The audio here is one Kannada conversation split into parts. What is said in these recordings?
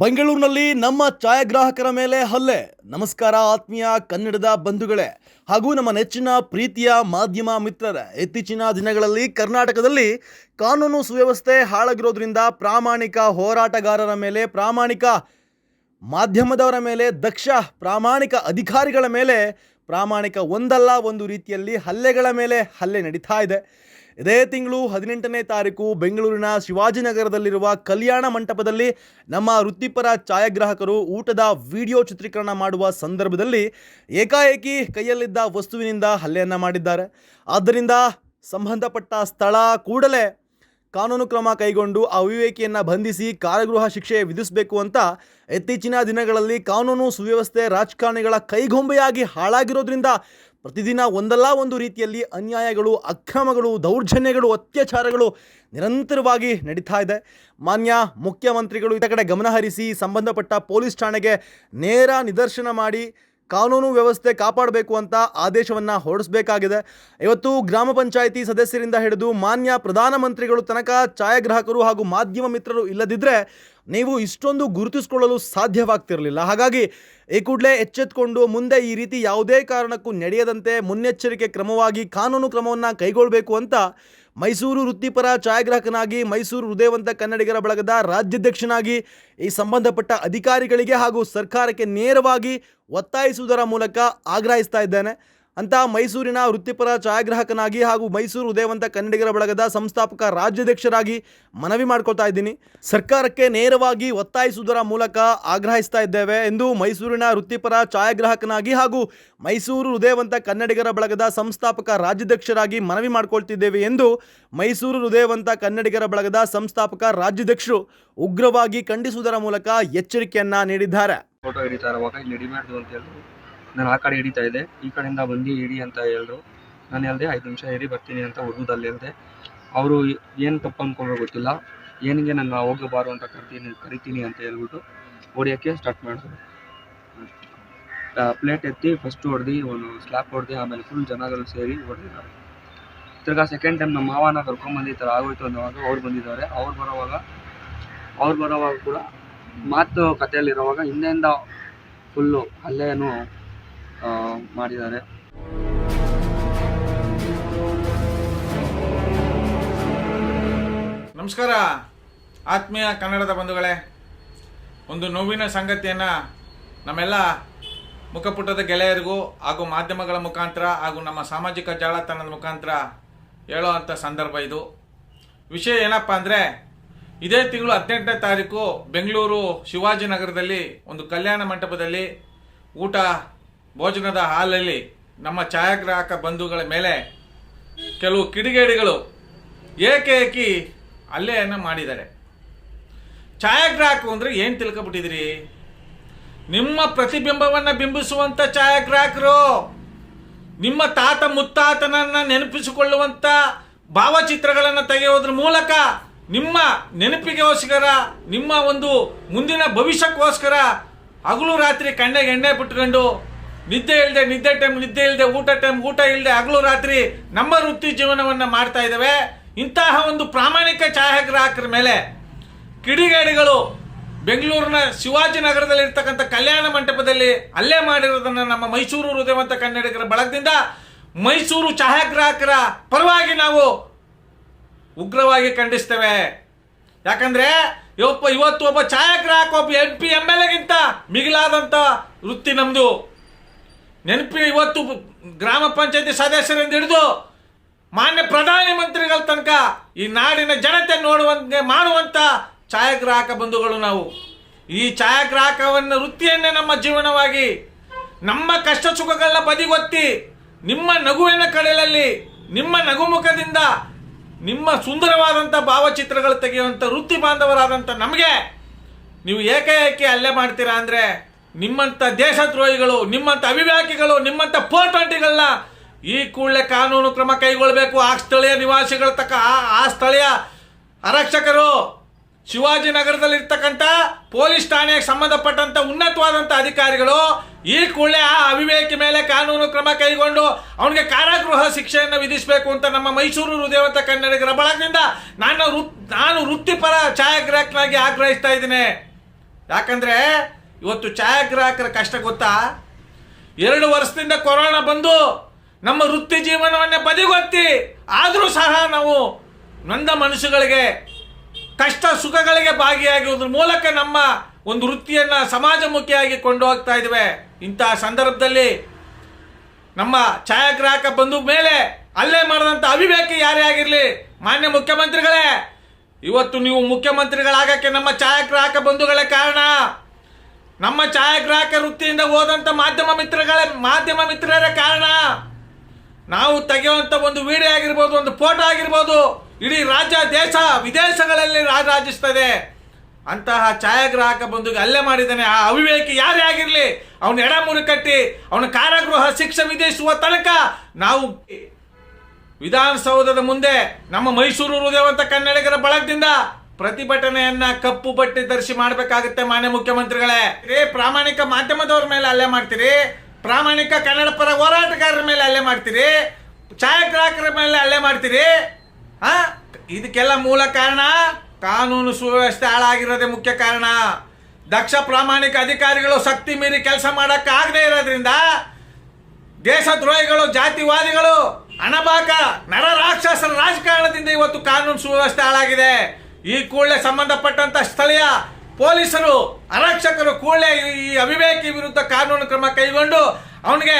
ಬೆಂಗಳೂರಿನಲ್ಲಿ ನಮ್ಮ ಛಾಯಾಗ್ರಾಹಕರ ಮೇಲೆ ಹಲ್ಲೆ. ನಮಸ್ಕಾರ ಆತ್ಮೀಯ ಕನ್ನಡದ ಬಂಧುಗಳೇ ಹಾಗೂ ನಮ್ಮ ನೆಚ್ಚಿನ ಪ್ರೀತಿಯ ಮಾಧ್ಯಮ ಮಿತ್ರರೇ. ಇತ್ತೀಚಿನ ದಿನಗಳಲ್ಲಿ ಕರ್ನಾಟಕದಲ್ಲಿ ಕಾನೂನು ಸುವ್ಯವಸ್ಥೆ ಹಾಳಾಗಿರೋದ್ರಿಂದ ಪ್ರಾಮಾಣಿಕ ಹೋರಾಟಗಾರರ ಮೇಲೆ, ಪ್ರಾಮಾಣಿಕ ಮಾಧ್ಯಮದವರ ಮೇಲೆ, ದಕ್ಷ ಪ್ರಾಮಾಣಿಕ ಅಧಿಕಾರಿಗಳ ಮೇಲೆ ಪ್ರಾಮಾಣಿಕ ಒಂದಲ್ಲ ಒಂದು ರೀತಿಯಲ್ಲಿ ಹಲ್ಲೆಗಳ ಮೇಲೆ ಹಲ್ಲೆ ನಡೀತಾ ಇದೆ. ಇದೇ ತಿಂಗಳು 18ನೇ ತಾರೀಕು ಬೆಂಗಳೂರಿನ ಶಿವಾಜಿನಗರದಲ್ಲಿರುವ ಕಲ್ಯಾಣ ಮಂಟಪದಲ್ಲಿ ನಮ್ಮ ವೃತ್ತಿಪರ ಛಾಯಾಗ್ರಾಹಕರು ಊಟದ ವಿಡಿಯೋ ಚಿತ್ರೀಕರಣ ಮಾಡುವ ಸಂದರ್ಭದಲ್ಲಿ ಏಕಾಏಕಿ ಕೈಯಲ್ಲಿದ್ದ ವಸ್ತುವಿನಿಂದ ಹಲ್ಲೆಯನ್ನು ಮಾಡಿದ್ದಾರೆ. ಆದ್ದರಿಂದ ಸಂಬಂಧಪಟ್ಟ ಸ್ಥಳ ಕೂಡಲೇ ಕಾನೂನು ಕ್ರಮ ಕೈಗೊಂಡು ಆ ಅವಿವೇಕಿಯನ್ನು ಬಂಧಿಸಿ ಕಾರಾಗೃಹ ಶಿಕ್ಷೆ ವಿಧಿಸಬೇಕು ಅಂತ ಇತ್ತೀಚಿನ ದಿನಗಳಲ್ಲಿ ಕಾನೂನು ಸುವ್ಯವಸ್ಥೆ ರಾಜಕಾರಣಿಗಳ ಕೈಗೊಂಬೆಯಾಗಿ ಹಾಳಾಗಿರೋದ್ರಿಂದ ಪ್ರತಿದಿನ ಒಂದಲ್ಲ ಒಂದು ರೀತಿಯಲ್ಲಿ ಅನ್ಯಾಯಗಳು, ಅಕ್ರಮಗಳು, ದೌರ್ಜನ್ಯಗಳು, ಅತ್ಯಾಚಾರಗಳು ನಿರಂತರವಾಗಿ ನಡೀತಾ ಇದೆ. ಮಾನ್ಯ ಮುಖ್ಯಮಂತ್ರಿಗಳು ಈ ಕಡೆ ಗಮನಹರಿಸಿ ಸಂಬಂಧಪಟ್ಟ ಪೊಲೀಸ್ ಠಾಣೆಗೆ ನೇರ ನಿದರ್ಶನ ಮಾಡಿ ಕಾನೂನು ವ್ಯವಸ್ಥೆ ಕಾಪಾಡಬೇಕು ಅಂತ ಆದೇಶವನ್ನು ಹೊರಡಿಸಬೇಕಾಗಿದೆ. ಇವತ್ತು ಗ್ರಾಮ ಪಂಚಾಯಿತಿ ಸದಸ್ಯರಿಂದ ಹಿಡಿದು ಮಾನ್ಯ ಪ್ರಧಾನಮಂತ್ರಿಗಳು ತನಕ ಛಾಯಾಗ್ರಾಹಕರು ಹಾಗೂ ಮಾಧ್ಯಮ ಮಿತ್ರರು ಇಲ್ಲದಿದ್ದರೆ ನೀವು ಇಷ್ಟೊಂದು ಗುರುತಿಸಿಕೊಳ್ಳಲು ಸಾಧ್ಯವಾಗ್ತಿರಲಿಲ್ಲ. ಹಾಗಾಗಿ ಈ ಕೂಡಲೇ ಎಚ್ಚೆತ್ತುಕೊಂಡು ಮುಂದೆ ಈ ರೀತಿ ಯಾವುದೇ ಕಾರಣಕ್ಕೂ ನಡೆಯದಂತೆ ಮುನ್ನೆಚ್ಚರಿಕೆ ಕ್ರಮವಾಗಿ ಕಾನೂನು ಕ್ರಮವನ್ನು ಕೈಗೊಳ್ಳಬೇಕು ಅಂತ ಮೈಸೂರು ವೃತ್ತಿಪರ ಛಾಯಾಗ್ರಾಹಕನಾಗಿ, ಮೈಸೂರು ಹೃದಯವಂತ ಕನ್ನಡಿಗರ ಬಳಗದ ರಾಜ್ಯಾಧ್ಯಕ್ಷನಾಗಿ ಈ ಸಂಬಂಧಪಟ್ಟ ಅಧಿಕಾರಿಗಳಿಗೆ ಹಾಗೂ ಸರ್ಕಾರಕ್ಕೆ ನೇರವಾಗಿ ಒತ್ತಾಯಿಸುವುದರ ಮೂಲಕ ಆಗ್ರಹಿಸ್ತಾ ಇದ್ದೇನೆ ಅಂತ ಮೈಸೂರಿನ ವೃತ್ತಿಪರ ಛಾಯಾಗ್ರಾಹಕನಾಗಿ ಹಾಗೂ ಮೈಸೂರು ಹೃದಯವಂತ ಕನ್ನಡಿಗರ ಬಳಗದ ಸಂಸ್ಥಾಪಕ ರಾಜ್ಯಾಧ್ಯಕ್ಷರಾಗಿ ಮನವಿ ಮಾಡ್ಕೊಳ್ತಾ ಇದ್ದೀನಿ. ಸರ್ಕಾರಕ್ಕೆ ನೇರವಾಗಿ ಒತ್ತಾಯಿಸುವುದರ ಮೂಲಕ ಆಗ್ರಹಿಸ್ತಾ ಇದ್ದೇವೆ ಎಂದು ಮೈಸೂರಿನ ವೃತ್ತಿಪರ ಛಾಯಾಗ್ರಾಹಕನಾಗಿ ಹಾಗೂ ಮೈಸೂರು ಹೃದಯವಂತ ಕನ್ನಡಿಗರ ಬಳಗದ ಸಂಸ್ಥಾಪಕ ರಾಜ್ಯಾಧ್ಯಕ್ಷರಾಗಿ ಮನವಿ ಮಾಡ್ಕೊಳ್ತಿದ್ದೇವೆ ಎಂದು ಮೈಸೂರು ಹೃದಯವಂತ ಕನ್ನಡಿಗರ ಬಳಗದ ಸಂಸ್ಥಾಪಕ ರಾಜ್ಯಾಧ್ಯಕ್ಷರು ಉಗ್ರವಾಗಿ ಖಂಡಿಸುವುದರ ಮೂಲಕ ಎಚ್ಚರಿಕೆಯನ್ನ ನೀಡಿದ್ದಾರೆ. ಫೋಟೋ ಹಿಡಿತಾ ಇರುವಾಗ ಇಲ್ಲಿ ಹಿಡಿಬಾರ್ದು ಅಂತ ಹೇಳಿದ್ರು. ನಾನು ಆ ಕಡೆ ಹಿಡಿತಾ ಇದ್ದೆ, ಈ ಕಡೆಯಿಂದ ಬಂದು ಹಿಡಿ ಅಂತ ಹೇಳಿದ್ರು. ನಾನು ಹೇಳಿದೆ 5 ನಿಮಿಷ ಹಿಡಿ ಬರ್ತೀನಿ ಅಂತ ಉರ್ದುದಲ್ಲಿ ಹೇಳಿದೆ. ಅವರು ಏನು ತಪ್ಪು ಅಂದ್ಕೊಂಡ್ರು ಗೊತ್ತಿಲ್ಲ, ಏನಿಗೆ ನನ್ನ ಹೋಗಬಾರು ಅಂತ ಕರಿತೀನಿ ಅಂತ ಹೇಳ್ಬಿಟ್ಟು ಹೊಡಿಯೋಕ್ಕೆ ಸ್ಟಾರ್ಟ್ ಮಾಡಿದ್ರು. ಪ್ಲೇಟ್ ಎತ್ತಿ ಫಸ್ಟ್ ಹೊಡೆದು, ಒಂದು ಸ್ಲ್ಯಾಪ್ ಹೊಡೆದು, ಆಮೇಲೆ ಫುಲ್ ಜನಗಳು ಸೇರಿ ಹೊಡೆದಿದ್ದಾರೆ. ತಿರ್ಗಾ ಸೆಕೆಂಡ್ ಟೈಮ್ ನಮ್ಮ ಮಾವನ ಕರ್ಕೊಂಡ್ಬಂದು ಈ ಥರ ಆಗೋಯ್ತು ಅನ್ನೋವಾಗ ಅವ್ರು ಬಂದಿದ್ದಾರೆ. ಅವ್ರು ಬರೋವಾಗ ಕೂಡ ಮಾತು ಕಥೆಯಲ್ಲಿರುವಾಗ ಹಿಂದೆಯಿಂದ ಫುಲ್ಲು ಹಲ್ಲೆಯನ್ನು ಮಾಡಿದ್ದಾರೆ. ನಮಸ್ಕಾರ ಆತ್ಮೀಯ ಕನ್ನಡದ ಬಂಧುಗಳೇ. ಒಂದು ನೋವಿನ ಸಂಗತಿಯನ್ನು ನಮ್ಮೆಲ್ಲ ಮುಖಪುಟದ ಗೆಳೆಯರಿಗೂ ಹಾಗೂ ಮಾಧ್ಯಮಗಳ ಮುಖಾಂತರ ಹಾಗೂ ನಮ್ಮ ಸಾಮಾಜಿಕ ಜಾಲತಾಣದ ಮುಖಾಂತರ ಹೇಳೋ ಅಂಥ ಸಂದರ್ಭ ಇದು. ವಿಷಯ ಏನಪ್ಪ ಅಂದರೆ, ಇದೇ ತಿಂಗಳು 18ನೇ ತಾರೀಕು ಬೆಂಗಳೂರು ಶಿವಾಜಿನಗರದಲ್ಲಿ ಒಂದು ಕಲ್ಯಾಣ ಮಂಟಪದಲ್ಲಿ ಊಟ ಭೋಜನದ ಹಾಲಲ್ಲಿ ನಮ್ಮ ಛಾಯಾಗ್ರಾಹಕ ಬಂಧುಗಳ ಮೇಲೆ ಕೆಲವು ಕಿಡಿಗೇಡಿಗಳು ಏಕಾಏಕಿ ಹಲ್ಲೆಯನ್ನು ಮಾಡಿದ್ದಾರೆ. ಛಾಯಾಗ್ರಾಹಕರು ಅಂದರೆ ಏನು ತಿಳ್ಕೊಬಿಟ್ಟಿದ್ರಿ? ನಿಮ್ಮ ಪ್ರತಿಬಿಂಬವನ್ನು ಬಿಂಬಿಸುವಂಥ ಛಾಯಾಗ್ರಾಹಕರು, ನಿಮ್ಮ ತಾತ ಮುತ್ತಾತನನ್ನು ನೆನಪಿಸಿಕೊಳ್ಳುವಂಥ ಭಾವಚಿತ್ರಗಳನ್ನು ತೆಗೆಯೋದ್ರ ಮೂಲಕ ನಿಮ್ಮ ನೆನಪಿಗೋಸ್ಕರ, ನಿಮ್ಮ ಒಂದು ಮುಂದಿನ ಭವಿಷ್ಯಕ್ಕೋಸ್ಕರ ಹಗಲು ರಾತ್ರಿ ಕಣ್ಣೆಗೆ ಎಣ್ಣೆ ಬಿಟ್ಕೊಂಡು ನಿದ್ದೆ ಇಲ್ಲದೆ ಊಟ ಇಲ್ಲದೆ ಹಗಲು ರಾತ್ರಿ ನಮ್ಮ ವೃತ್ತಿ ಜೀವನವನ್ನು ಮಾಡ್ತಾ ಇದ್ದಾವೆ. ಇಂತಹ ಒಂದು ಪ್ರಾಮಾಣಿಕ ಛಾಯಾಗ್ರಾಹಕರ ಮೇಲೆ ಕಿಡಿಗೇಡಿಗಳು ಬೆಂಗಳೂರಿನ ಶಿವಾಜಿನಗರದಲ್ಲಿರ್ತಕ್ಕಂಥ ಕಲ್ಯಾಣ ಮಂಟಪದಲ್ಲಿ ಹಲ್ಲೆ ಮಾಡಿರೋದನ್ನು ನಮ್ಮ ಮೈಸೂರು ಹೃದಯವಂತ ಕನ್ನಡಿಗರ ಬಳಗದಿಂದ ಮೈಸೂರು ಛಾಯಾಗ್ರಾಹಕರ ಪರವಾಗಿ ನಾವು ಉಗ್ರವಾಗಿ ಖಂಡಿಸ್ತೇವೆ. ಯಾಕಂದ್ರೆ ಇವತ್ತು ಒಬ್ಬ ಛಾಯಾಗ್ರಾಹಕ, ಒಬ್ಬ MP MLA ಗಿಂತ ಮಿಗಿಲಾದಂಥ ವೃತ್ತಿ ನಮ್ಮದು. ಇವತ್ತು ಗ್ರಾಮ ಪಂಚಾಯತಿ ಸದಸ್ಯರಿಂದ ಹಿಡಿದು ಮಾನ್ಯ ಪ್ರಧಾನಮಂತ್ರಿಗಳ ತನಕ ಈ ನಾಡಿನ ಜನತೆ ಮಾಡುವಂಥ ಛಾಯಾಗ್ರಾಹಕ ಬಂಧುಗಳು ನಾವು. ಈ ಛಾಯಾಗ್ರಾಹಕವನ್ನು ವೃತ್ತಿಯನ್ನೇ ನಮ್ಮ ಜೀವನವಾಗಿ, ನಮ್ಮ ಕಷ್ಟ ಸುಖಗಳನ್ನ ಬದಿಗೊತ್ತಿ ನಿಮ್ಮ ನಗುವಿನ ಕಡಲಲ್ಲಿ, ನಿಮ್ಮ ನಗುಮುಖದಿಂದ ನಿಮ್ಮ ಸುಂದರವಾದಂಥ ಭಾವಚಿತ್ರಗಳು ತೆಗೆಯುವಂಥ ವೃತ್ತಿ ಬಾಂಧವರಾದಂಥ ನಮಗೆ ನೀವು ಏಕಾಏಕಿ ಹಲ್ಲೆ ಮಾಡ್ತೀರಾ ಅಂದರೆ, ನಿಮ್ಮಂಥ ದೇಶದ್ರೋಹಿಗಳು, ನಿಮ್ಮಂಥ ಅವಿವೇಕಿಗಳು, ನಿಮ್ಮಂಥ 420ಗಳನ್ನ ಈ ಕೂಡಲೇ ಕಾನೂನು ಕ್ರಮ ಕೈಗೊಳ್ಳಬೇಕು. ಆ ಸ್ಥಳೀಯ ನಿವಾಸಿಗಳ ಆ ಸ್ಥಳೀಯ ಆರಕ್ಷಕರು, ಶಿವಾಜಿನಗರದಲ್ಲಿರ್ತಕ್ಕಂಥ ಪೊಲೀಸ್ ಠಾಣೆಗೆ ಸಂಬಂಧಪಟ್ಟಂಥ ಉನ್ನತವಾದಂಥ ಅಧಿಕಾರಿಗಳು ಈ ಕೂಡಲೇ ಆ ಅವಿವೇಕಿ ಮೇಲೆ ಕಾನೂನು ಕ್ರಮ ಕೈಗೊಂಡು ಅವನಿಗೆ ಕಾರಾಗೃಹ ಶಿಕ್ಷೆಯನ್ನು ವಿಧಿಸಬೇಕು ಅಂತ ನಮ್ಮ ಮೈಸೂರು ಹೃದಯವಂತ ಕನ್ನಡಿಗರ ಬಳಗದಿಂದ ನಾನು ವೃತ್ತಿಪರ ಛಾಯಾಗ್ರಾಹಕನಾಗಿ ಆಗ್ರಹಿಸ್ತಾ ಇದ್ದೀನಿ. ಯಾಕಂದ್ರೆ ಇವತ್ತು ಛಾಯಾಗ್ರಾಹಕರ ಕಷ್ಟ ಗೊತ್ತಾ? 2 ವರ್ಷದಿಂದ ಕೊರೋನಾ ಬಂದು ನಮ್ಮ ವೃತ್ತಿ ಜೀವನವನ್ನೇ ಬದಿಗೊತ್ತಿ ಆದರೂ ಸಹ ನಾವು ನೊಂದ ಮನುಷ್ಯಗಳಿಗೆ ಕಷ್ಟ ಸುಖಗಳಿಗೆ ಭಾಗಿಯಾಗುವುದ್ರ ಮೂಲಕ ನಮ್ಮ ಒಂದು ವೃತ್ತಿಯನ್ನು ಸಮಾಜಮುಖಿಯಾಗಿ ಕೊಂಡು ಹೋಗ್ತಾ ಇದ್ದೇವೆ. ಇಂತಹ ಸಂದರ್ಭದಲ್ಲಿ ನಮ್ಮ ಛಾಯಾಗ್ರಾಹಕ ಬಂಧು ಮೇಲೆ ಹಲ್ಲೆ ಮಾಡಿದಂಥ ಅವಿವೇಕಿ ಯಾರೇ ಆಗಿರಲಿ, ಮಾನ್ಯ ಮುಖ್ಯಮಂತ್ರಿಗಳೇ, ಇವತ್ತು ನೀವು ಮುಖ್ಯಮಂತ್ರಿಗಳಾಗಕ್ಕೆ ನಮ್ಮ ಛಾಯಾಗ್ರಾಹಕ ಬಂಧುಗಳೇ ಕಾರಣ. ನಮ್ಮ ಛಾಯಾಗ್ರಾಹಕ ವೃತ್ತಿಯಿಂದ ಹೋದಂಥ ಮಾಧ್ಯಮ ಮಿತ್ರರೇ ಕಾರಣ. ನಾವು ತೆಗೆಯುವಂಥ ಒಂದು ವಿಡಿಯೋ ಆಗಿರ್ಬೋದು, ಒಂದು ಫೋಟೋ ಆಗಿರ್ಬೋದು, ಇಡೀ ರಾಜ್ಯ ದೇಶ ವಿದೇಶಗಳಲ್ಲಿ ರಾರಾಜಿಸ್ತದೆ. ಅಂತಹ ಛಾಯಾಗ್ರಾಹಕ ಬಂಧುಗೆ ಹಲ್ಲೆ ಮಾಡಿದ್ದಾನೆ ಆ ಅವಿವೇಕಿ ಯಾರೇ ಆಗಿರಲಿ, ಅವನ ಎಡಮುರಿ ಕಟ್ಟಿ ಅವನ ಕಾರಾಗೃಹ ಶಿಕ್ಷೆ ವಿಧಿಸುವ ತನಕ ನಾವು ವಿಧಾನಸೌಧದ ಮುಂದೆ ನಮ್ಮ ಮೈಸೂರು ಹೃದಯವಂತ ಕನ್ನಡಿಗರ ಬಳಗದಿಂದ ಪ್ರತಿಭಟನೆಯನ್ನ ಕಪ್ಪು ಬಟ್ಟೆ ಧರಿಸಿ ಮಾಡಬೇಕಾಗುತ್ತೆ. ಮಾನ್ಯ ಮುಖ್ಯಮಂತ್ರಿಗಳೇ, ಪ್ರಾಮಾಣಿಕ ಮಾಧ್ಯಮದವ್ರ ಮೇಲೆ ಹಲ್ಲೆ ಮಾಡ್ತೀರಿ, ಪ್ರಾಮಾಣಿಕ ಕನ್ನಡ ಪರ ಹೋರಾಟಗಾರರ ಮೇಲೆ ಹಲ್ಲೆ ಮಾಡ್ತೀರಿ, ಛಾಯಾಗ್ರಾಹಕರ ಮೇಲೆ ಹಲ್ಲೆ ಮಾಡ್ತೀರಿ. ಇದಕ್ಕೆಲ್ಲ ಮೂಲ ಕಾರಣ ಕಾನೂನು ಸುವ್ಯವಸ್ಥೆ ಹಾಳಾಗಿರೋದೇ ಮುಖ್ಯ ಕಾರಣ. ದಕ್ಷ ಪ್ರಾಮಾಣಿಕ ಅಧಿಕಾರಿಗಳು ಶಕ್ತಿ ಮೀರಿ ಕೆಲಸ ಮಾಡೋಕ್ಕಾಗದೇ ಇರೋದ್ರಿಂದ ದೇಶದ್ರೋಹಿಗಳು, ಜಾತಿವಾದಿಗಳು, ಅಣಬಾಕ ನರ ರಾಕ್ಷಸರ ರಾಜಕಾರಣದಿಂದ ಇವತ್ತು ಕಾನೂನು ಸುವ್ಯವಸ್ಥೆ ಹಾಳಾಗಿದೆ. ಈ ಕೂಡಲೇ ಸಂಬಂಧಪಟ್ಟಂತ ಸ್ಥಳೀಯ ಪೊಲೀಸರು, ಆರಕ್ಷಕರು ಕೂಡಲೇ ಈ ಅವಿವೇಕಿ ವಿರುದ್ಧ ಕಾನೂನು ಕ್ರಮ ಕೈಗೊಂಡು ಅವನಿಗೆ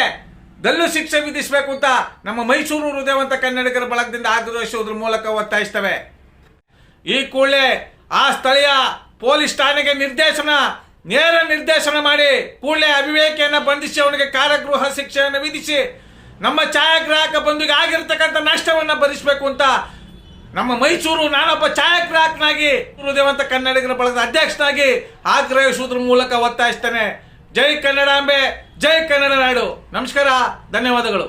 ಗಲ್ಲು ಶಿಕ್ಷೆ ವಿಧಿಸಬೇಕು ಅಂತ ನಮ್ಮ ಮೈಸೂರು ಹೃದಯವಂತ ಕನ್ನಡಿಗರ ಬಳಗದಿಂದ ಆಗ್ರಹಿಸುವುದ್ರ ಮೂಲಕ ಒತ್ತಾಯಿಸ್ತೇವೆ. ಈ ಕೂಡಲೇ ಆ ಸ್ಥಳೀಯ ಪೊಲೀಸ್ ಠಾಣೆಗೆ ನೇರ ನಿರ್ದೇಶನ ಮಾಡಿ ಕೂಡಲೇ ಅವಿವೇಕಿಯನ್ನು ಬಂಧಿಸಿ ಅವನಿಗೆ ಕಾರಾಗೃಹ ಶಿಕ್ಷೆಯನ್ನು ವಿಧಿಸಿ ನಮ್ಮ ಛಾಯಾಗ್ರಾಹಕ ಬಂಧುಗೆ ಆಗಿರ್ತಕ್ಕಂಥ ನಷ್ಟವನ್ನು ಭರಿಸಬೇಕು ಅಂತ ನಮ್ಮ ಮೈಸೂರು, ನಾನೊಬ್ಬ ಛಾಯಾಗ್ರಾಹಕನಾಗಿ ಹೃದಯವಂತ ಕನ್ನಡಿಗರ ಬಳಗದ ಅಧ್ಯಕ್ಷನಾಗಿ ಆಗ್ರಹಿಸುವುದ್ರ ಮೂಲಕ ಒತ್ತಾಯಿಸ್ತೇನೆ. ಜೈ ಕನ್ನಡಾಂಬೆ, ಜೈ ಕನ್ನಡ ನಾಡು. ನಮಸ್ಕಾರ, ಧನ್ಯವಾದಗಳು.